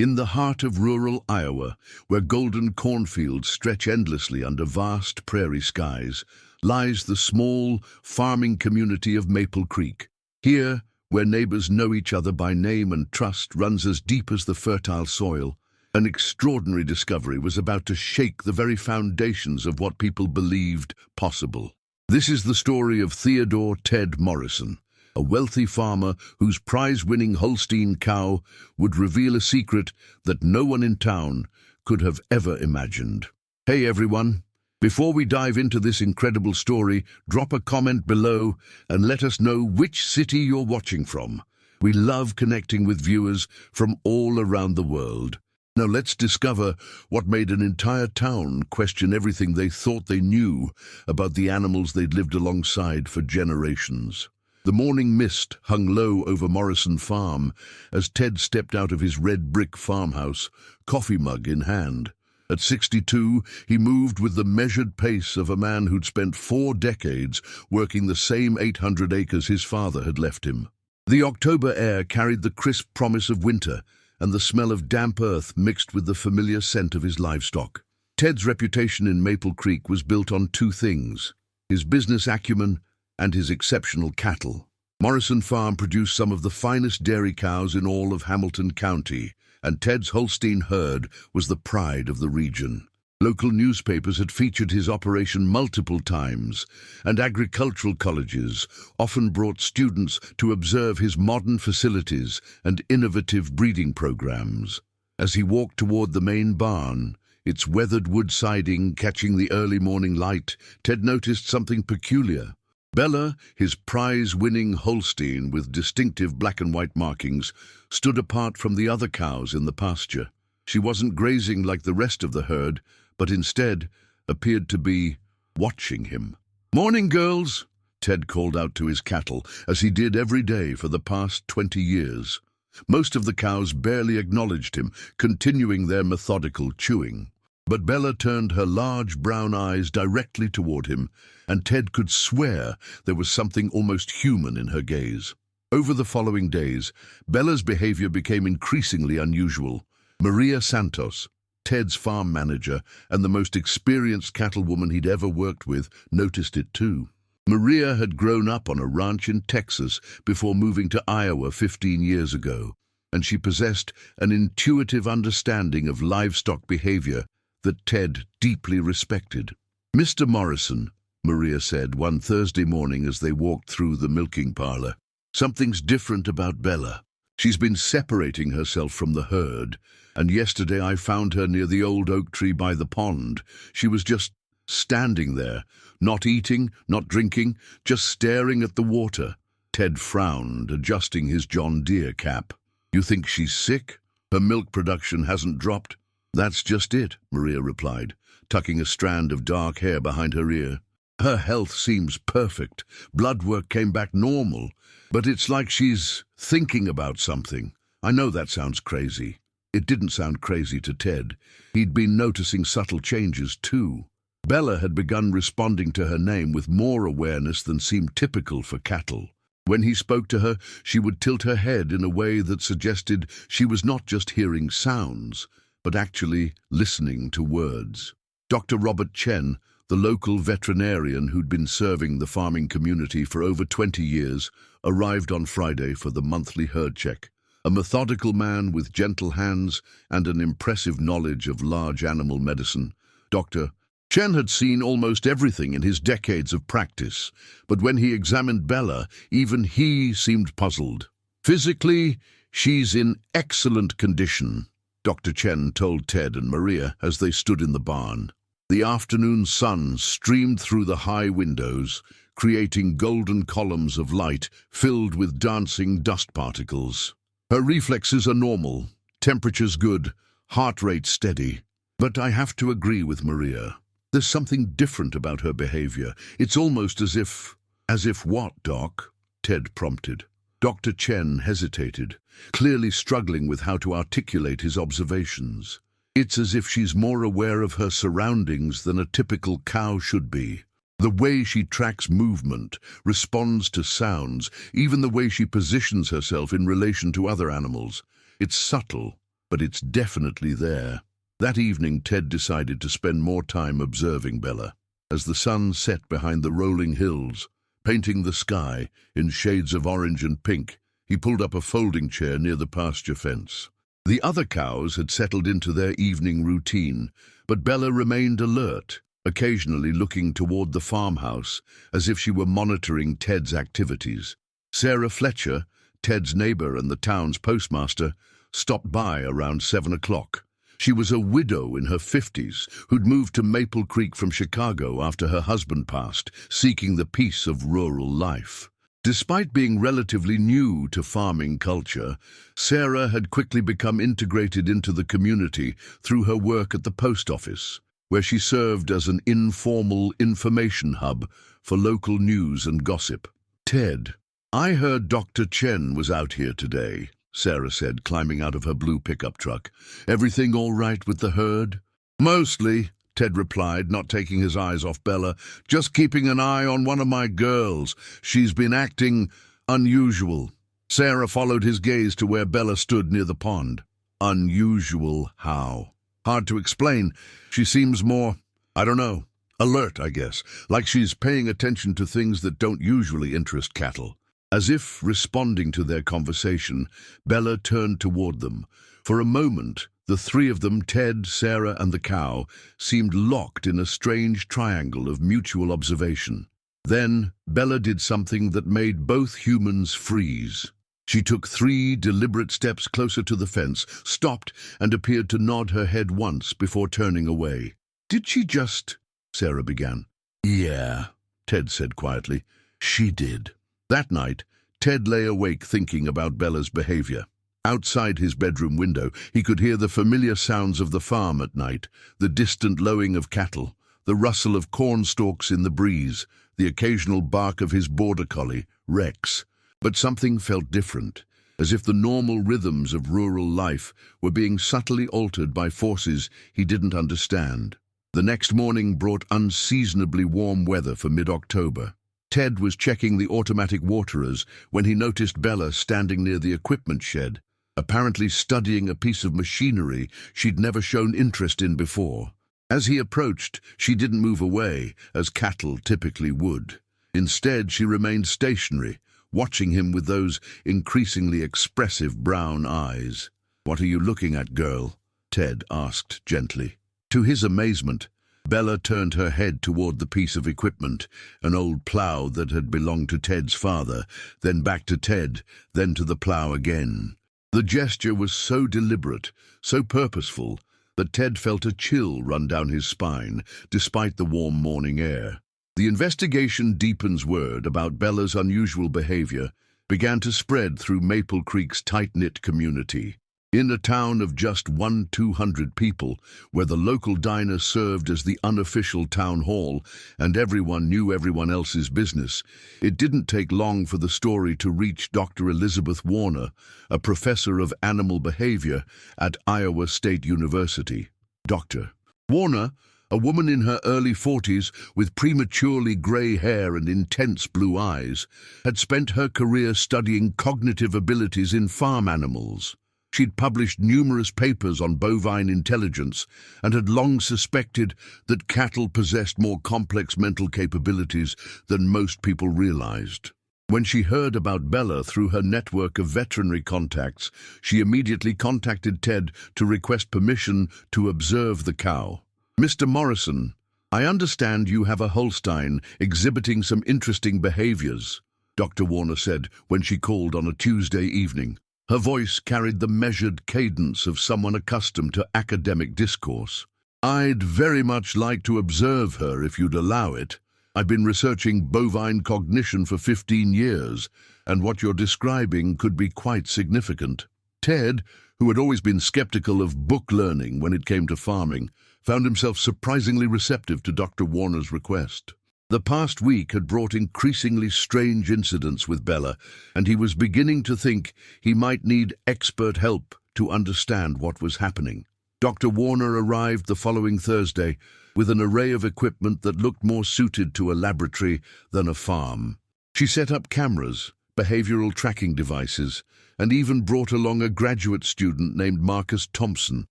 In the heart of rural Iowa, where golden cornfields stretch endlessly under vast prairie skies, lies the small, farming community of Maple Creek. Here, where neighbors know each other by name and trust runs as deep as the fertile soil, an extraordinary discovery was about to shake the very foundations of what people believed possible. This is the story of Theodore "Ted" Morrison, a wealthy farmer whose prize-winning Holstein cow would reveal a secret that no one in town could have ever imagined. Hey everyone, before we dive into this incredible story, drop a comment below and let us know which city you're watching from. We love connecting with viewers from all around the world. Now let's discover what made an entire town question everything they thought they knew about the animals they'd lived alongside for generations. The morning mist hung low over Morrison Farm as Ted stepped out of his red brick farmhouse, coffee mug in hand. At 62, he moved with the measured pace of a man who'd spent 4 decades working the same 800 acres his father had left him. The October air carried the crisp promise of winter, and the smell of damp earth mixed with the familiar scent of his livestock. Ted's reputation in Maple Creek was built on 2 things: his business acumen and his exceptional cattle. Morrison Farm produced some of the finest dairy cows in all of Hamilton County, and Ted's Holstein herd was the pride of the region. Local newspapers had featured his operation multiple times, and agricultural colleges often brought students to observe his modern facilities and innovative breeding programs. As he walked toward the main barn, its weathered wood siding catching the early morning light, Ted noticed something peculiar. Bella, his prize-winning Holstein with distinctive black and white markings, stood apart from the other cows in the pasture. She wasn't grazing like the rest of the herd, but instead appeared to be watching him. "Morning, girls," Ted called out to his cattle, as he did every day for the past 20 years. Most of the cows barely acknowledged him, continuing their methodical chewing. But Bella turned her large brown eyes directly toward him, and Ted could swear there was something almost human in her gaze. Over the following days, Bella's behavior became increasingly unusual. Maria Santos, Ted's farm manager and the most experienced cattlewoman he'd ever worked with, noticed it too. Maria had grown up on a ranch in Texas before moving to Iowa 15 years ago, and she possessed an intuitive understanding of livestock behavior that Ted deeply respected. "Mr. Morrison," Maria said one Thursday morning as they walked through the milking parlor, "something's different about Bella. She's been separating herself from the herd, and yesterday I found her near the old oak tree by the pond. She was just standing there, not eating, not drinking, just staring at the water." Ted frowned, adjusting his John Deere cap. "You think she's sick? Her milk production hasn't dropped?" "That's just it," Maria replied, tucking a strand of dark hair behind her ear. "Her health seems perfect. Blood work came back normal, but it's like she's thinking about something. I know that sounds crazy." It didn't sound crazy to Ted. He'd been noticing subtle changes too. Bella had begun responding to her name with more awareness than seemed typical for cattle. When he spoke to her, she would tilt her head in a way that suggested she was not just hearing sounds, but actually listening to words. Dr. Robert Chen, the local veterinarian who'd been serving the farming community for over 20 years, arrived on Friday for the monthly herd check. A methodical man with gentle hands and an impressive knowledge of large animal medicine. Dr. Chen had seen almost everything in his decades of practice, but when he examined Bella, even he seemed puzzled. "Physically, she's in excellent condition," Dr. Chen told Ted and Maria as they stood in the barn. The afternoon sun streamed through the high windows, creating golden columns of light filled with dancing dust particles. "Her reflexes are normal, temperature's good, heart rate steady. But I have to agree with Maria. There's something different about her behavior. It's almost as if..." "As if what, Doc?" Ted prompted. Dr. Chen hesitated, clearly struggling with how to articulate his observations. "It's as if she's more aware of her surroundings than a typical cow should be. The way she tracks movement, responds to sounds, even the way she positions herself in relation to other animals. It's subtle, but it's definitely there. That evening, Ted decided to spend more time observing Bella. As the sun set behind the rolling hills, painting the sky in shades of orange and pink, he pulled up a folding chair near the pasture fence. The other cows had settled into their evening routine, but Bella remained alert, occasionally looking toward the farmhouse as if she were monitoring Ted's activities. Sarah Fletcher, Ted's neighbor and the town's postmaster, stopped by around 7 o'clock. She was a widow in her 50s who'd moved to Maple Creek from Chicago after her husband passed, seeking the peace of rural life. Despite being relatively new to farming culture, Sarah had quickly become integrated into the community through her work at the post office, where she served as an informal information hub for local news and gossip. "Ted, I heard Dr. Chen was out here today," Sarah said, climbing out of her blue pickup truck. "Everything all right with the herd?" "Mostly," Ted replied, not taking his eyes off Bella. "Just keeping an eye on one of my girls. She's been acting unusual." Sarah followed his gaze to where Bella stood near the pond. "Unusual how?" "Hard to explain. She seems more, I don't know, alert, I guess, like she's paying attention to things that don't usually interest cattle." As if responding to their conversation, Bella turned toward them. For a moment, the three of them, Ted, Sarah, and the cow, seemed locked in a strange triangle of mutual observation. Then, Bella did something that made both humans freeze. She took 3 deliberate steps closer to the fence, stopped, and appeared to nod her head once before turning away. "Did she just—" Sarah began. "Yeah," Ted said quietly. "She did." That night, Ted lay awake thinking about Bella's behavior. Outside his bedroom window, he could hear the familiar sounds of the farm at night, the distant lowing of cattle, the rustle of corn stalks in the breeze, the occasional bark of his border collie, Rex. But something felt different, as if the normal rhythms of rural life were being subtly altered by forces he didn't understand. The next morning brought unseasonably warm weather for mid-October. Ted was checking the automatic waterers when he noticed Bella standing near the equipment shed, apparently studying a piece of machinery she'd never shown interest in before. As he approached, she didn't move away, as cattle typically would. Instead, she remained stationary, watching him with those increasingly expressive brown eyes. "What are you looking at, girl?" Ted asked gently. To his amazement, Bella turned her head toward the piece of equipment, an old plow that had belonged to Ted's father, then back to Ted, then to the plow again. The gesture was so deliberate, so purposeful, that Ted felt a chill run down his spine, despite the warm morning air. The investigation deepens word about Bella's unusual behavior began to spread through Maple Creek's tight-knit community. In a town of just 200 people, where the local diner served as the unofficial town hall and everyone knew everyone else's business, it didn't take long for the story to reach Dr. Elizabeth Warner, a professor of animal behavior at Iowa State University. Dr. Warner, a woman in her early 40s with prematurely gray hair and intense blue eyes, had spent her career studying cognitive abilities in farm animals. She'd published numerous papers on bovine intelligence and had long suspected that cattle possessed more complex mental capabilities than most people realized. When she heard about Bella through her network of veterinary contacts, she immediately contacted Ted to request permission to observe the cow. "Mr. Morrison, I understand you have a Holstein exhibiting some interesting behaviors," Dr. Warner said when she called on a Tuesday evening. Her voice carried the measured cadence of someone accustomed to academic discourse. "I'd very much like to observe her if you'd allow it. I've been researching bovine cognition for 15 years, and what you're describing could be quite significant." Ted, who had always been skeptical of book learning when it came to farming, found himself surprisingly receptive to Dr. Warner's request. The past week had brought increasingly strange incidents with Bella, and he was beginning to think he might need expert help to understand what was happening. Dr. Warner arrived the following Thursday with an array of equipment that looked more suited to a laboratory than a farm. She set up cameras, behavioral tracking devices, and even brought along a graduate student named Marcus Thompson,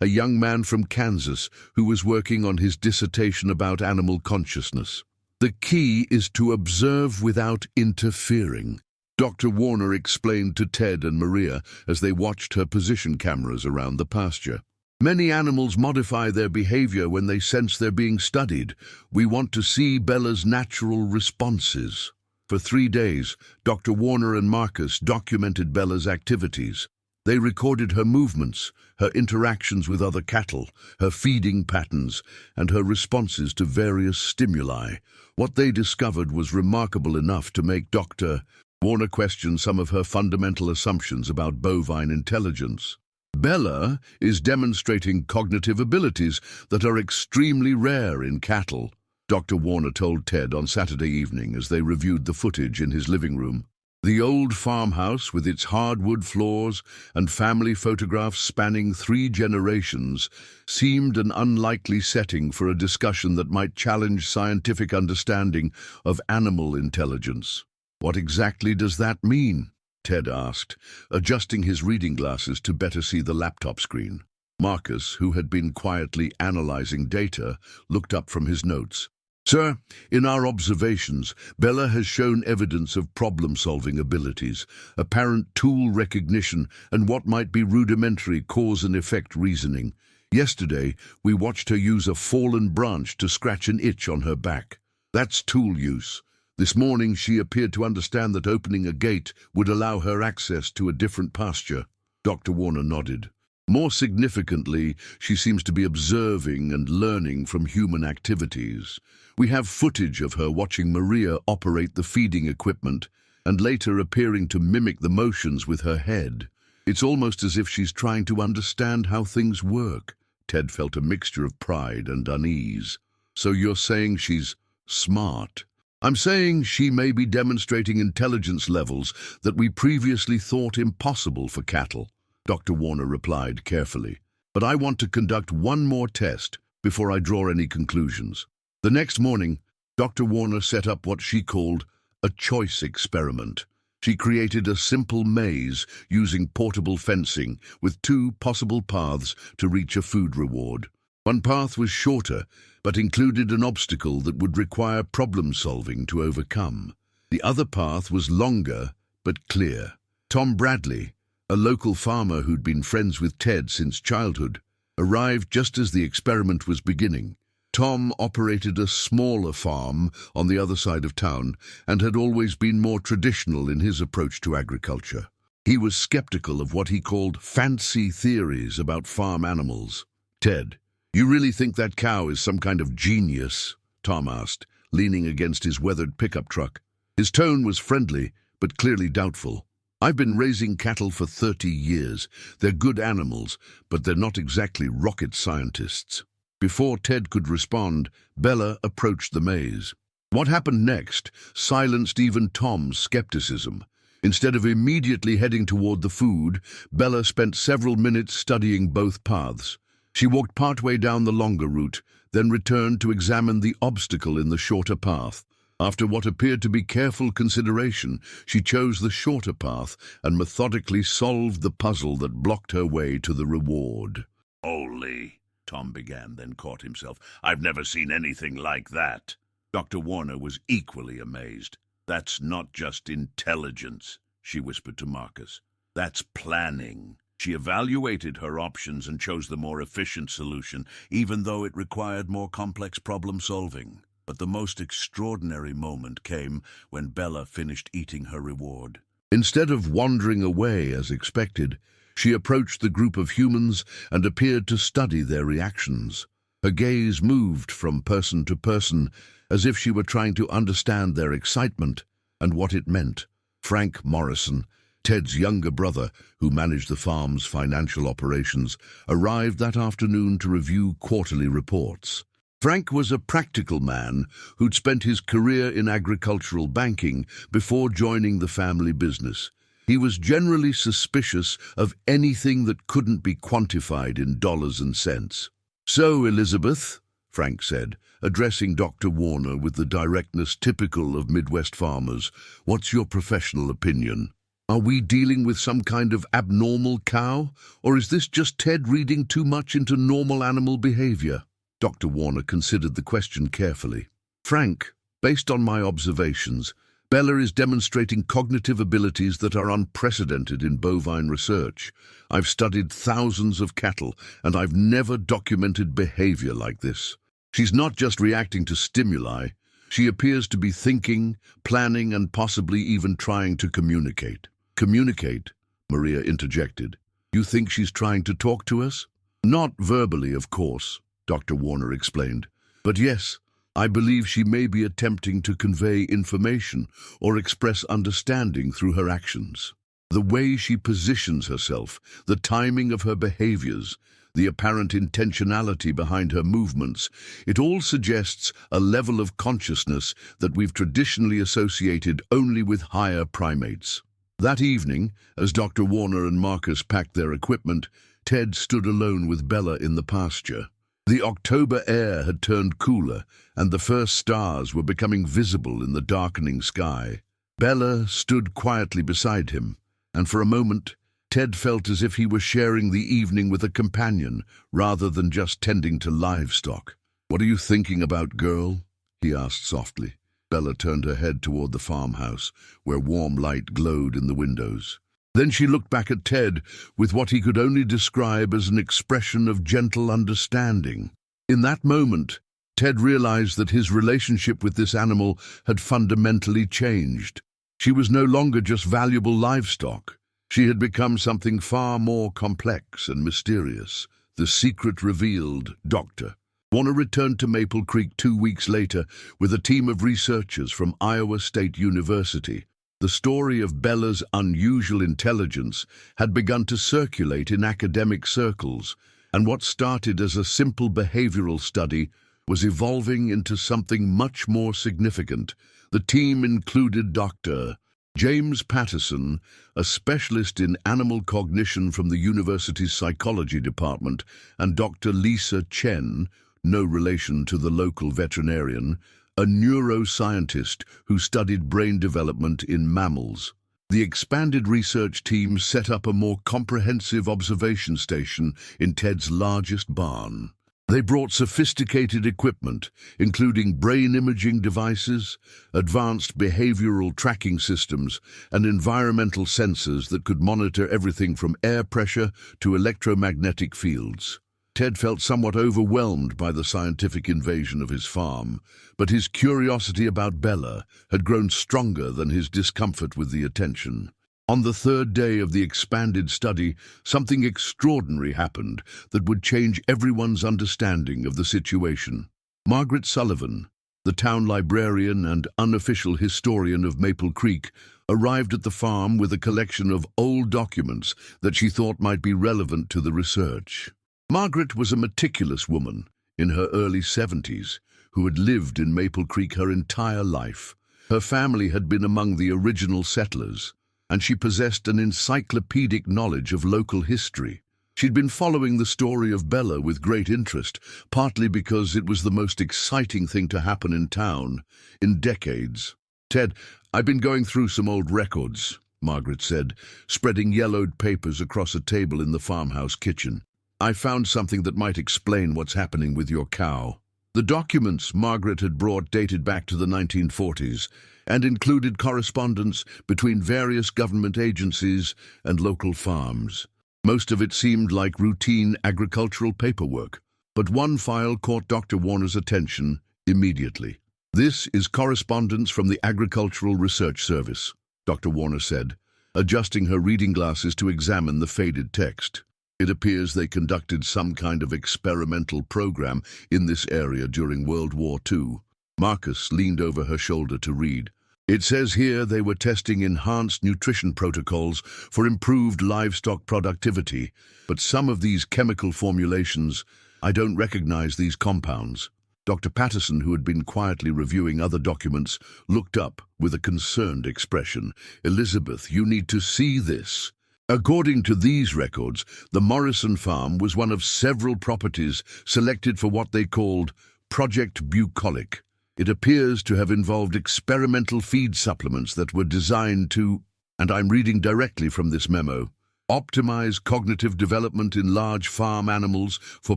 a young man from Kansas who was working on his dissertation about animal consciousness. The key is to observe without interfering, Dr. Warner explained to Ted and Maria as they watched her position cameras around the pasture. Many animals modify their behavior when they sense they're being studied. We want to see Bella's natural responses. For 3 days, Dr. Warner and Marcus documented Bella's activities. They recorded her movements, her interactions with other cattle, her feeding patterns, and her responses to various stimuli. What they discovered was remarkable enough to make Dr. Warner question some of her fundamental assumptions about bovine intelligence. Bella is demonstrating cognitive abilities that are extremely rare in cattle, Dr. Warner told Ted on Saturday evening as they reviewed the footage in his living room. The old farmhouse with its hardwood floors and family photographs spanning 3 generations seemed an unlikely setting for a discussion that might challenge scientific understanding of animal intelligence. What exactly does that mean? Ted asked, adjusting his reading glasses to better see the laptop screen. Marcus, who had been quietly analyzing data, looked up from his notes. Sir, in our observations, Bella has shown evidence of problem-solving abilities, apparent tool recognition, and what might be rudimentary cause and effect reasoning. Yesterday, we watched her use a fallen branch to scratch an itch on her back. That's tool use. This morning, she appeared to understand that opening a gate would allow her access to a different pasture. Dr. Warner nodded. More significantly, she seems to be observing and learning from human activities. We have footage of her watching Maria operate the feeding equipment and later appearing to mimic the motions with her head. It's almost as if she's trying to understand how things work. Ted felt a mixture of pride and unease. So you're saying she's smart? I'm saying she may be demonstrating intelligence levels that we previously thought impossible for cattle, Dr. Warner replied carefully. But I want to conduct one more test before I draw any conclusions. The next morning, Dr. Warner set up what she called a choice experiment. She created a simple maze using portable fencing with 2 possible paths to reach a food reward. One path was shorter, but included an obstacle that would require problem-solving to overcome. The other path was longer, but clear. Tom Bradley, a local farmer who'd been friends with Ted since childhood, arrived just as the experiment was beginning. Tom operated a smaller farm on the other side of town and had always been more traditional in his approach to agriculture. He was skeptical of what he called fancy theories about farm animals. Ted, you really think that cow is some kind of genius? Tom asked, leaning against his weathered pickup truck. His tone was friendly, but clearly doubtful. I've been raising cattle for 30 years. They're good animals, but they're not exactly rocket scientists. Before Ted could respond, Bella approached the maze. What happened next silenced even Tom's skepticism. Instead of immediately heading toward the food, Bella spent several minutes studying both paths. She walked partway down the longer route, then returned to examine the obstacle in the shorter path. After what appeared to be careful consideration, she chose the shorter path and methodically solved the puzzle that blocked her way to the reward. Holy, Tom began, then caught himself. I've never seen anything like that. Dr. Warner was equally amazed. That's not just intelligence, she whispered to Marcus. That's planning. She evaluated her options and chose the more efficient solution, even though it required more complex problem-solving. But the most extraordinary moment came when Bella finished eating her reward. Instead of wandering away as expected, she approached the group of humans and appeared to study their reactions. Her gaze moved from person to person, as if she were trying to understand their excitement and what it meant. Frank Morrison, Ted's younger brother, who managed the farm's financial operations, arrived that afternoon to review quarterly reports. Frank was a practical man who'd spent his career in agricultural banking before joining the family business. He was generally suspicious of anything that couldn't be quantified in dollars and cents. So, Elizabeth, Frank said, addressing Dr. Warner with the directness typical of Midwest farmers. What's your professional opinion? Are we dealing with some kind of abnormal cow, or is this just Ted reading too much into normal animal behavior? Dr. Warner considered the question carefully. Frank, based on my observations, Bella is demonstrating cognitive abilities that are unprecedented in bovine research. I've studied thousands of cattle, and I've never documented behavior like this. She's not just reacting to stimuli. She appears to be thinking, planning, and possibly even trying to communicate. Communicate? Maria interjected. You think she's trying to talk to us? Not verbally, of course, Dr. Warner explained. But yes, I believe she may be attempting to convey information or express understanding through her actions. The way she positions herself, the timing of her behaviors, the apparent intentionality behind her movements, it all suggests a level of consciousness that we've traditionally associated only with higher primates. That evening, as Dr. Warner and Marcus packed their equipment, Ted stood alone with Bella in the pasture. The October air had turned cooler, and the first stars were becoming visible in the darkening sky. Bella stood quietly beside him, and for a moment, Ted felt as if he were sharing the evening with a companion, rather than just tending to livestock. "What are you thinking about, girl?" he asked softly. Bella turned her head toward the farmhouse, where warm light glowed in the windows. Then she looked back at Ted with what he could only describe as an expression of gentle understanding. In that moment, Ted realized that his relationship with this animal had fundamentally changed. She was no longer just valuable livestock. She had become something far more complex and mysterious. The secret revealed, Doctor. Warner returned to Maple Creek 2 weeks later with a team of researchers from Iowa State University. The story of Bella's unusual intelligence had begun to circulate in academic circles, and what started as a simple behavioral study was evolving into something much more significant. The team included Dr. James Patterson, a specialist in animal cognition from the university's psychology department, and Dr. Lisa Chen, no relation to the local veterinarian, a neuroscientist who studied brain development in mammals. The expanded research team set up a more comprehensive observation station in Ted's largest barn. They brought sophisticated equipment, including brain imaging devices, advanced behavioral tracking systems, and environmental sensors that could monitor everything from air pressure to electromagnetic fields. Ted felt somewhat overwhelmed by the scientific invasion of his farm, but his curiosity about Bella had grown stronger than his discomfort with the attention. On the third day of the expanded study, something extraordinary happened that would change everyone's understanding of the situation. Margaret Sullivan, the town librarian and unofficial historian of Maple Creek, arrived at the farm with a collection of old documents that she thought might be relevant to the research. Margaret was a meticulous woman in her early 70s who had lived in Maple Creek her entire life. Her family had been among the original settlers, and she possessed an encyclopedic knowledge of local history. She'd been following the story of Bella with great interest, partly because it was the most exciting thing to happen in town in decades. "Ted, I've been going through some old records," Margaret said, spreading yellowed papers across a table in the farmhouse kitchen. "I found something that might explain what's happening with your cow." The documents Margaret had brought dated back to the 1940s and included correspondence between various government agencies and local farms. Most of it seemed like routine agricultural paperwork, but one file caught Dr. Warner's attention immediately. "This is correspondence from the Agricultural Research Service," Dr. Warner said, adjusting her reading glasses to examine the faded text. "It appears they conducted some kind of experimental program in this area during World War II. Marcus leaned over her shoulder to read. "It says here they were testing enhanced nutrition protocols for improved livestock productivity, but some of these chemical formulations, I don't recognize these compounds." Dr. Patterson, who had been quietly reviewing other documents, looked up with a concerned expression. "Elizabeth, you need to see this." According to these records, the Morrison farm was one of several properties selected for what they called Project Bucolic. It appears to have involved experimental feed supplements that were designed to, and I'm reading directly from this memo, optimize cognitive development in large farm animals for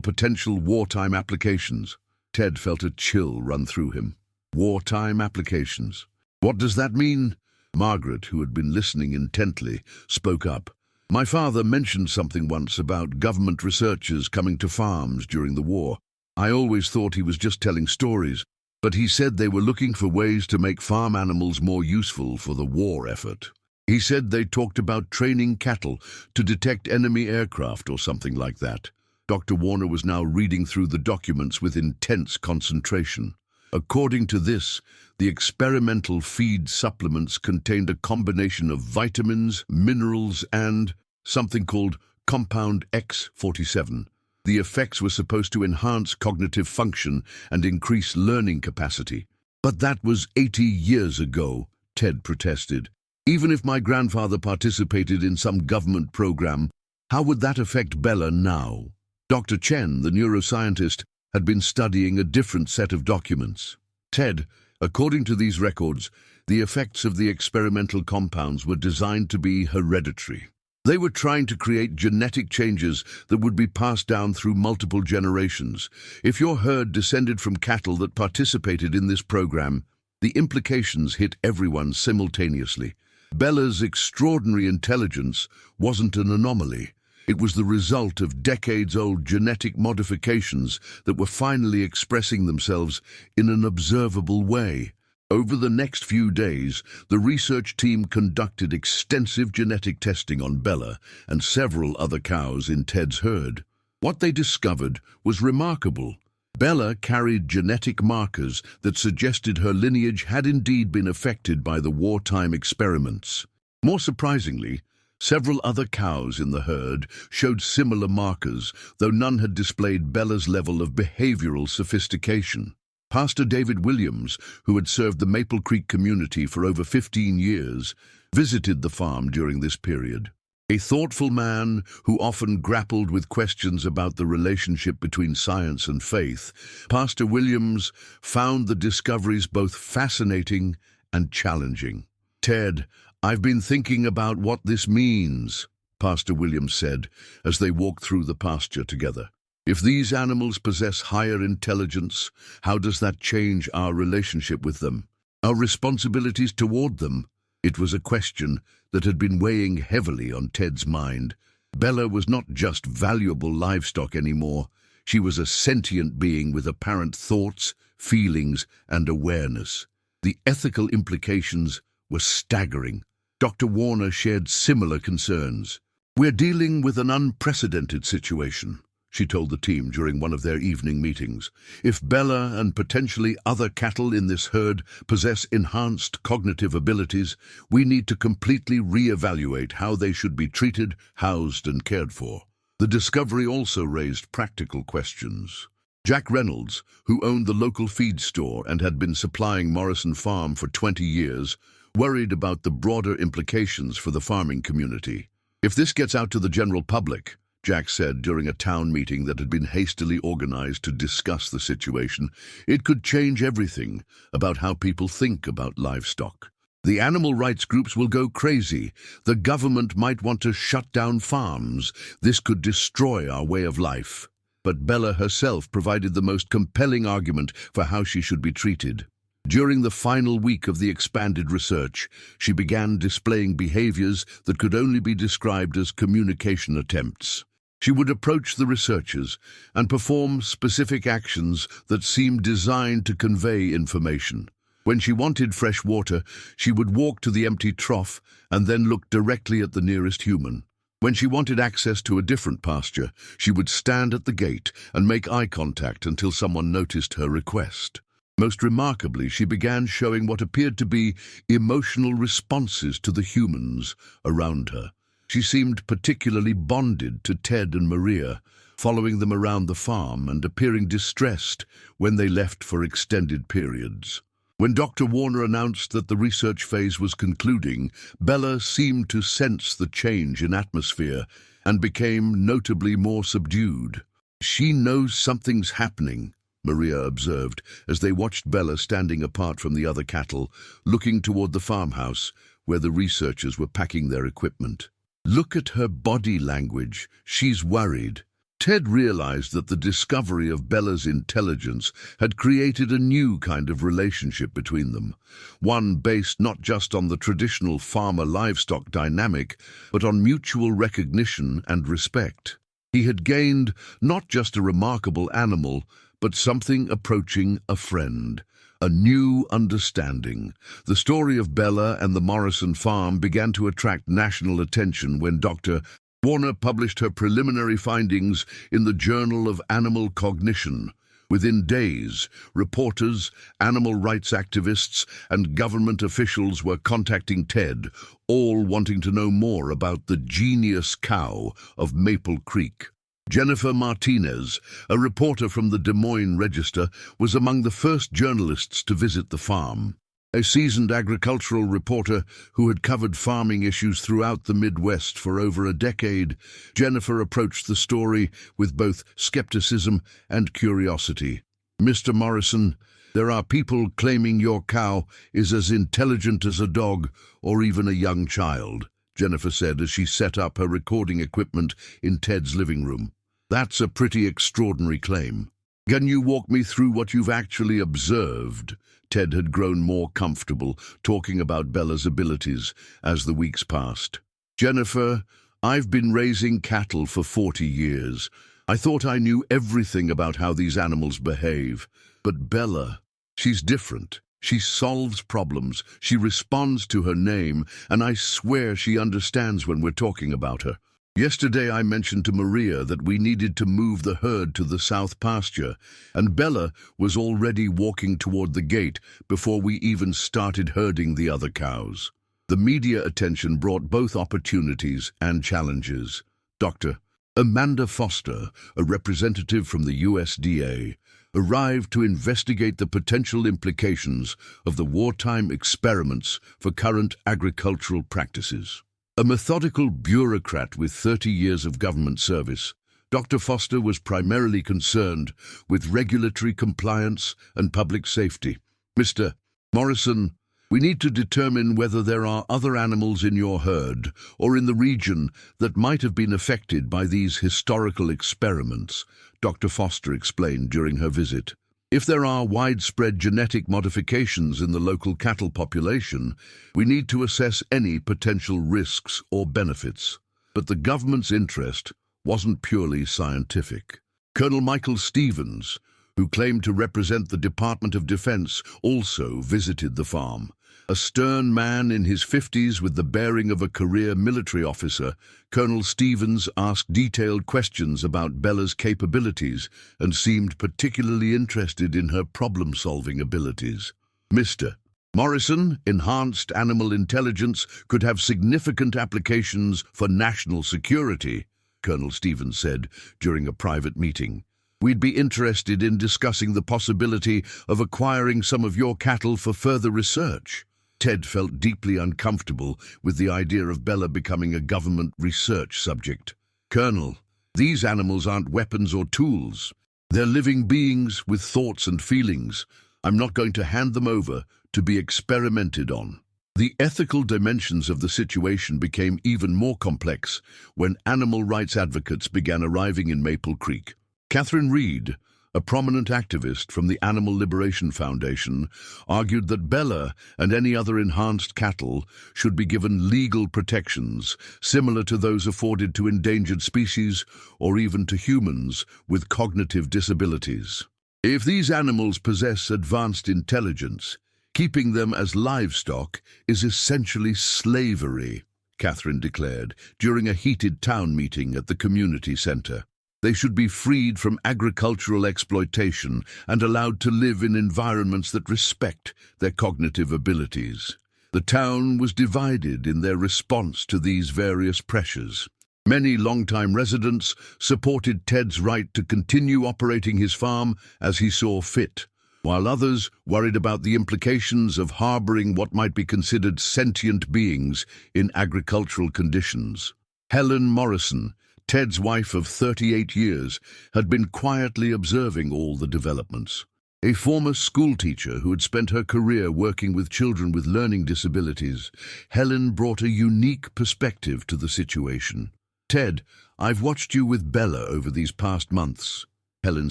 potential wartime applications. Ted felt a chill run through him. Wartime applications. What does that mean? Margaret, who had been listening intently, spoke up. My father mentioned something once about government researchers coming to farms during the war. I always thought he was just telling stories, but he said they were looking for ways to make farm animals more useful for the war effort. He said they talked about training cattle to detect enemy aircraft or something like that. Dr. Warner was now reading through the documents with intense concentration. According to this, the experimental feed supplements contained a combination of vitamins, minerals, and something called Compound X47. The effects were supposed to enhance cognitive function and increase learning capacity. But that was 80 years ago, Ted protested. Even if my grandfather participated in some government program, how would that affect Bella now? Dr. Chen, the neuroscientist, had been studying a different set of documents. Ted, according to these records, the effects of the experimental compounds were designed to be hereditary. They were trying to create genetic changes that would be passed down through multiple generations. If your herd descended from cattle that participated in this program, the implications hit everyone simultaneously. Bella's extraordinary intelligence wasn't an anomaly. It was the result of decades-old genetic modifications that were finally expressing themselves in an observable way. Over the next few days, the research team conducted extensive genetic testing on Bella and several other cows in Ted's herd. What they discovered was remarkable. Bella carried genetic markers that suggested her lineage had indeed been affected by the wartime experiments. More surprisingly, several other cows in the herd showed similar markers, though none had displayed Bella's level of behavioral sophistication. Pastor David Williams, who had served the Maple Creek community for over 15 years, visited the farm during this period. A thoughtful man who often grappled with questions about the relationship between science and faith, Pastor Williams found the discoveries both fascinating and challenging. Ted, I've been thinking about what this means, Pastor Williams said as they walked through the pasture together. If these animals possess higher intelligence, how does that change our relationship with them, our responsibilities toward them? It was a question that had been weighing heavily on Ted's mind. Bella was not just valuable livestock anymore. She was a sentient being with apparent thoughts, feelings, and awareness. The ethical implications were staggering. Dr. Warner shared similar concerns. We're dealing with an unprecedented situation, she told the team during one of their evening meetings. If Bella and potentially other cattle in this herd possess enhanced cognitive abilities, we need to completely reevaluate how they should be treated, housed, and cared for. The discovery also raised practical questions. Jack Reynolds, who owned the local feed store and had been supplying Morrison Farm for 20 years, worried about the broader implications for the farming community. If this gets out to the general public, Jack said during a town meeting that had been hastily organized to discuss the situation, it could change everything about how people think about livestock. The animal rights groups will go crazy. The government might want to shut down farms. This could destroy our way of life. But Bella herself provided the most compelling argument for how she should be treated. During the final week of the expanded research, she began displaying behaviors that could only be described as communication attempts. She would approach the researchers and perform specific actions that seemed designed to convey information. When she wanted fresh water, she would walk to the empty trough and then look directly at the nearest human. When she wanted access to a different pasture, she would stand at the gate and make eye contact until someone noticed her request. Most remarkably, she began showing what appeared to be emotional responses to the humans around her. She seemed particularly bonded to Ted and Maria, following them around the farm and appearing distressed when they left for extended periods. When Dr. Warner announced that the research phase was concluding, Bella seemed to sense the change in atmosphere and became notably more subdued. She knows something's happening, Maria observed, as they watched Bella standing apart from the other cattle, looking toward the farmhouse, where the researchers were packing their equipment. "Look at her body language. She's worried." Ted realized that the discovery of Bella's intelligence had created a new kind of relationship between them, one based not just on the traditional farmer-livestock dynamic, but on mutual recognition and respect. He had gained not just a remarkable animal, but something approaching a friend, a new understanding. The story of Bella and the Morrison farm began to attract national attention when Dr. Warner published her preliminary findings in the Journal of Animal Cognition. Within days, reporters, animal rights activists, and government officials were contacting Ted, all wanting to know more about the genius cow of Maple Creek. Jennifer Martinez, a reporter from the Des Moines Register, was among the first journalists to visit the farm. A seasoned agricultural reporter who had covered farming issues throughout the Midwest for over a decade, Jennifer approached the story with both skepticism and curiosity. "Mr. Morrison, there are people claiming your cow is as intelligent as a dog or even a young child," Jennifer said as she set up her recording equipment in Ted's living room. "That's a pretty extraordinary claim. Can you walk me through what you've actually observed?" Ted had grown more comfortable talking about Bella's abilities as the weeks passed. "Jennifer, I've been raising cattle for 40 years. I thought I knew everything about how these animals behave. But Bella, she's different. She solves problems, she responds to her name, and I swear she understands when we're talking about her. Yesterday I mentioned to Maria that we needed to move the herd to the south pasture, and Bella was already walking toward the gate before we even started herding the other cows." The media attention brought both opportunities and challenges. Dr. Amanda Foster, a representative from the USDA, arrived to investigate the potential implications of the wartime experiments for current agricultural practices. A methodical bureaucrat with 30 years of government service, Dr. Foster was primarily concerned with regulatory compliance and public safety. "Mr. Morrison, we need to determine whether there are other animals in your herd or in the region that might have been affected by these historical experiments," Dr. Foster explained during her visit. "If there are widespread genetic modifications in the local cattle population, we need to assess any potential risks or benefits." But the government's interest wasn't purely scientific. Colonel Michael Stevens, who claimed to represent the Department of Defense, also visited the farm. A stern man in his 50s with the bearing of a career military officer, Colonel Stevens asked detailed questions about Bella's capabilities and seemed particularly interested in her problem-solving abilities. "Mr. Morrison, enhanced animal intelligence could have significant applications for national security," Colonel Stevens said during a private meeting. "We'd be interested in discussing the possibility of acquiring some of your cattle for further research." Ted felt deeply uncomfortable with the idea of Bella becoming a government research subject. "Colonel, these animals aren't weapons or tools. They're living beings with thoughts and feelings. I'm not going to hand them over to be experimented on." The ethical dimensions of the situation became even more complex when animal rights advocates began arriving in Maple Creek. Catherine Reed, a prominent activist from the Animal Liberation Foundation, argued that Bella and any other enhanced cattle should be given legal protections similar to those afforded to endangered species or even to humans with cognitive disabilities. "If these animals possess advanced intelligence, keeping them as livestock is essentially slavery," Catherine declared during a heated town meeting at the community center. "They should be freed from agricultural exploitation and allowed to live in environments that respect their cognitive abilities." The town was divided in their response to these various pressures. Many longtime residents supported Ted's right to continue operating his farm as he saw fit, while others worried about the implications of harboring what might be considered sentient beings in agricultural conditions. Helen Morrison, Ted's wife of 38 years had been quietly observing all the developments. A former schoolteacher who had spent her career working with children with learning disabilities, Helen brought a unique perspective to the situation. "Ted, I've watched you with Bella over these past months," Helen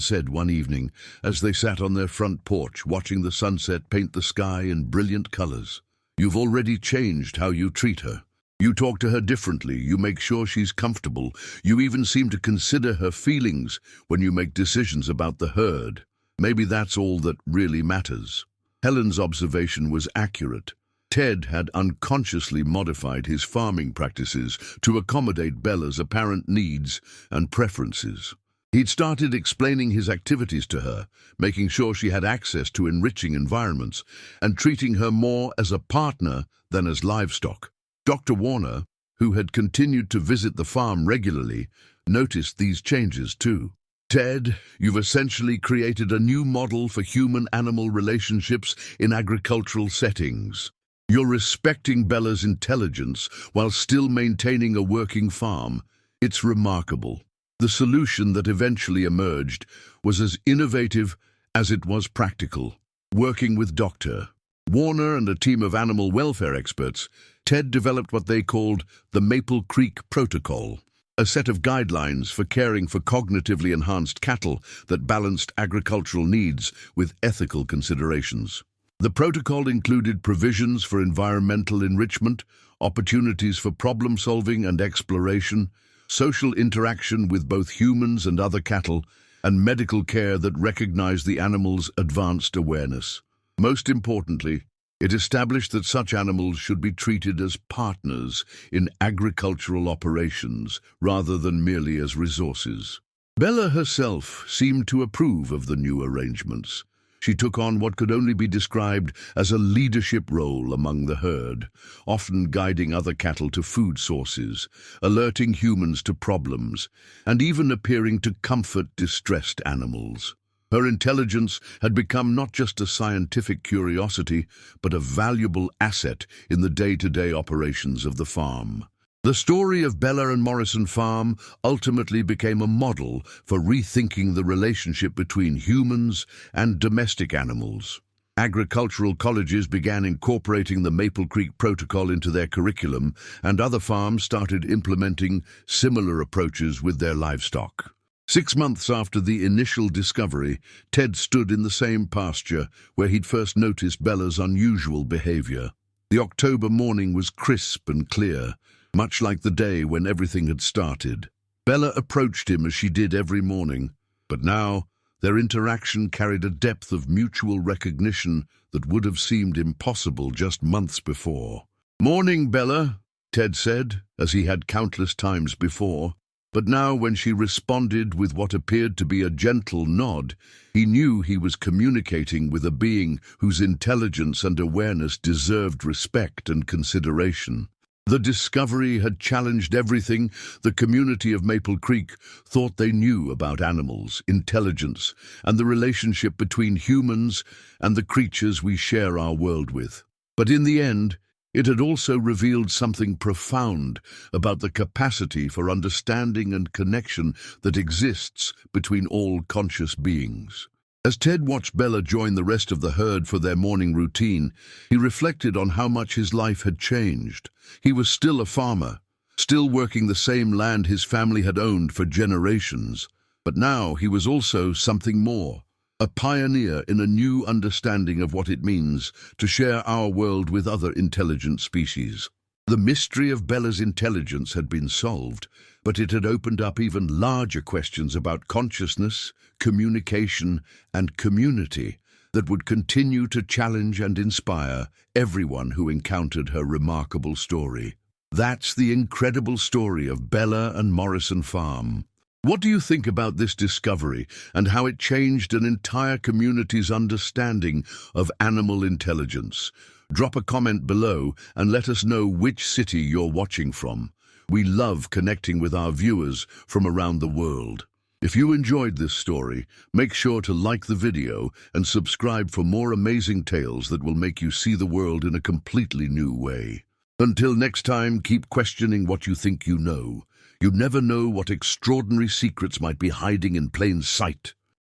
said one evening as they sat on their front porch watching the sunset paint the sky in brilliant colors. "You've already changed how you treat her. You talk to her differently, you make sure she's comfortable, you even seem to consider her feelings when you make decisions about the herd. Maybe that's all that really matters." Helen's observation was accurate. Ted had unconsciously modified his farming practices to accommodate Bella's apparent needs and preferences. He'd started explaining his activities to her, making sure she had access to enriching environments, and treating her more as a partner than as livestock. Dr. Warner, who had continued to visit the farm regularly, noticed these changes too. "Ted, you've essentially created a new model for human-animal relationships in agricultural settings. You're respecting Bella's intelligence while still maintaining a working farm. It's remarkable." The solution that eventually emerged was as innovative as it was practical. Working with Dr. Warner and a team of animal welfare experts, Ted developed what they called the Maple Creek Protocol, a set of guidelines for caring for cognitively enhanced cattle that balanced agricultural needs with ethical considerations. The protocol included provisions for environmental enrichment, opportunities for problem-solving and exploration, social interaction with both humans and other cattle, and medical care that recognized the animal's advanced awareness. Most importantly, it established that such animals should be treated as partners in agricultural operations rather than merely as resources. Bella herself seemed to approve of the new arrangements. She took on what could only be described as a leadership role among the herd, often guiding other cattle to food sources, alerting humans to problems, and even appearing to comfort distressed animals. Her intelligence had become not just a scientific curiosity, but a valuable asset in the day-to-day operations of the farm. The story of Bella and Morrison Farm ultimately became a model for rethinking the relationship between humans and domestic animals. Agricultural colleges began incorporating the Maple Creek Protocol into their curriculum, and other farms started implementing similar approaches with their livestock. 6 months after the initial discovery, Ted stood in the same pasture where he'd first noticed Bella's unusual behavior. The October morning was crisp and clear, much like the day when everything had started. Bella approached him as she did every morning, but now their interaction carried a depth of mutual recognition that would have seemed impossible just months before. "Morning, Bella," Ted said, as he had countless times before. But now, when she responded with what appeared to be a gentle nod, he knew he was communicating with a being whose intelligence and awareness deserved respect and consideration. The discovery had challenged everything the community of Maple Creek thought they knew about animals, intelligence, and the relationship between humans and the creatures we share our world with. But in the end, it had also revealed something profound about the capacity for understanding and connection that exists between all conscious beings. As Ted watched Bella join the rest of the herd for their morning routine, he reflected on how much his life had changed. He was still a farmer, still working the same land his family had owned for generations. But now he was also something more. A pioneer in a new understanding of what it means to share our world with other intelligent species. The mystery of Bella's intelligence had been solved, but it had opened up even larger questions about consciousness, communication, and community that would continue to challenge and inspire everyone who encountered her remarkable story. That's the incredible story of Bella and Morrison Farm. What do you think about this discovery and how it changed an entire community's understanding of animal intelligence? Drop a comment below and let us know which city you're watching from. We love connecting with our viewers from around the world. If you enjoyed this story, make sure to like the video and subscribe for more amazing tales that will make you see the world in a completely new way. Until next time, keep questioning what you think you know, You never know what extraordinary secrets might be hiding in plain sight.